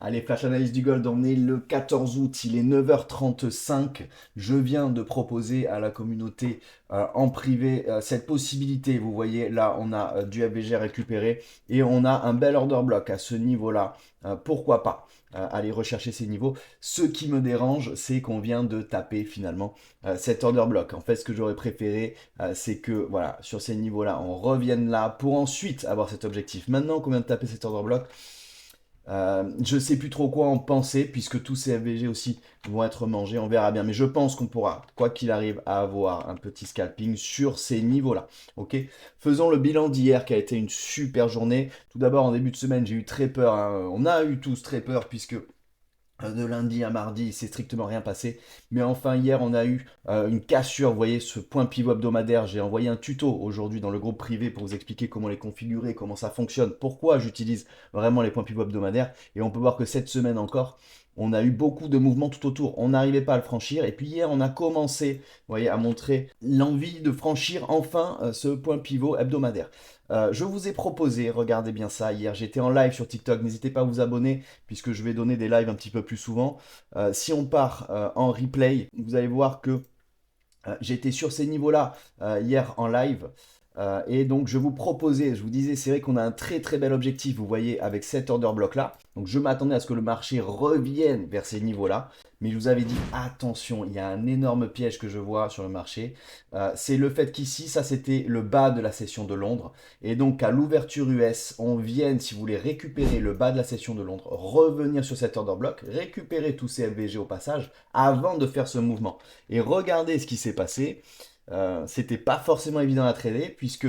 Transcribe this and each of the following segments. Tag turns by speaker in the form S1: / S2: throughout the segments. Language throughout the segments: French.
S1: Allez, flash analyse du gold, on est le 14 août, il est 9h35. Je viens de proposer à la communauté en privé cette possibilité. Vous voyez, là, on a du FVG récupéré et on a un bel order block à ce niveau-là. Pourquoi pas aller rechercher ces niveaux. Ce qui me dérange, c'est qu'on vient de taper finalement cet order block. En fait, ce que j'aurais préféré, c'est que voilà, sur ces niveaux-là, on revienne là pour ensuite avoir cet objectif. Maintenant qu'on vient de taper cet order block, je sais plus trop quoi en penser, puisque tous ces FVG aussi vont être mangés, on verra bien. Mais je pense qu'on pourra, quoi qu'il arrive, à avoir un petit scalping sur ces niveaux-là. Ok. Faisons le bilan d'hier, qui a été une super journée. Tout d'abord, en début de semaine, j'ai eu très peur, hein. On a eu tous très peur, puisque de lundi à mardi, il s'est strictement rien passé. Mais enfin, hier, on a eu une cassure. Vous voyez, ce point pivot hebdomadaire. J'ai envoyé un tuto aujourd'hui dans le groupe privé pour vous expliquer comment les configurer, comment ça fonctionne, pourquoi j'utilise vraiment les points pivot hebdomadaires. Et on peut voir que cette semaine encore, on a eu beaucoup de mouvements tout autour. On n'arrivait pas à le franchir. Et puis hier, on a commencé, vous voyez, à montrer l'envie de franchir enfin ce point pivot hebdomadaire. Je vous ai proposé, regardez bien ça, hier j'étais en live sur TikTok, n'hésitez pas à vous abonner puisque je vais donner des lives un petit peu plus souvent. Si on part en replay, vous allez voir que j'étais sur ces niveaux-là hier en live. Et donc je vous proposais, je vous disais, c'est vrai qu'on a un très très bel objectif, vous voyez, avec cet order block là. Donc je m'attendais à ce que le marché revienne vers ces niveaux-là. Mais je vous avais dit, attention, il y a un énorme piège que je vois sur le marché. C'est le fait qu'ici, ça c'était le bas de la session de Londres. Et donc à l'ouverture US, on vienne, si vous voulez récupérer le bas de la session de Londres, revenir sur cet order block, récupérer tous ces FVG au passage, avant de faire ce mouvement. Et regardez ce qui s'est passé. C'était pas forcément évident à trader puisque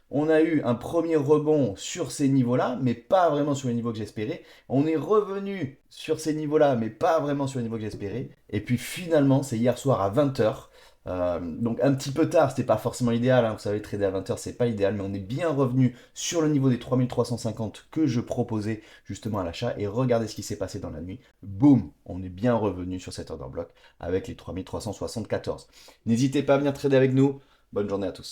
S1: on a eu un premier rebond sur ces niveaux-là, mais pas vraiment sur les niveaux que j'espérais. On est revenu sur ces niveaux-là, mais pas vraiment sur les niveaux que j'espérais. Et puis finalement, c'est hier soir à 20h. Donc un petit peu tard, c'était pas forcément idéal, hein. Vous savez, trader à 20h, c'est pas idéal, mais on est bien revenu sur le niveau des 3350 que je proposais justement à l'achat. Et regardez ce qui s'est passé dans la nuit. Boum, on est bien revenu sur cet order block avec les 3374. N'hésitez pas à venir trader avec nous. Bonne journée à tous.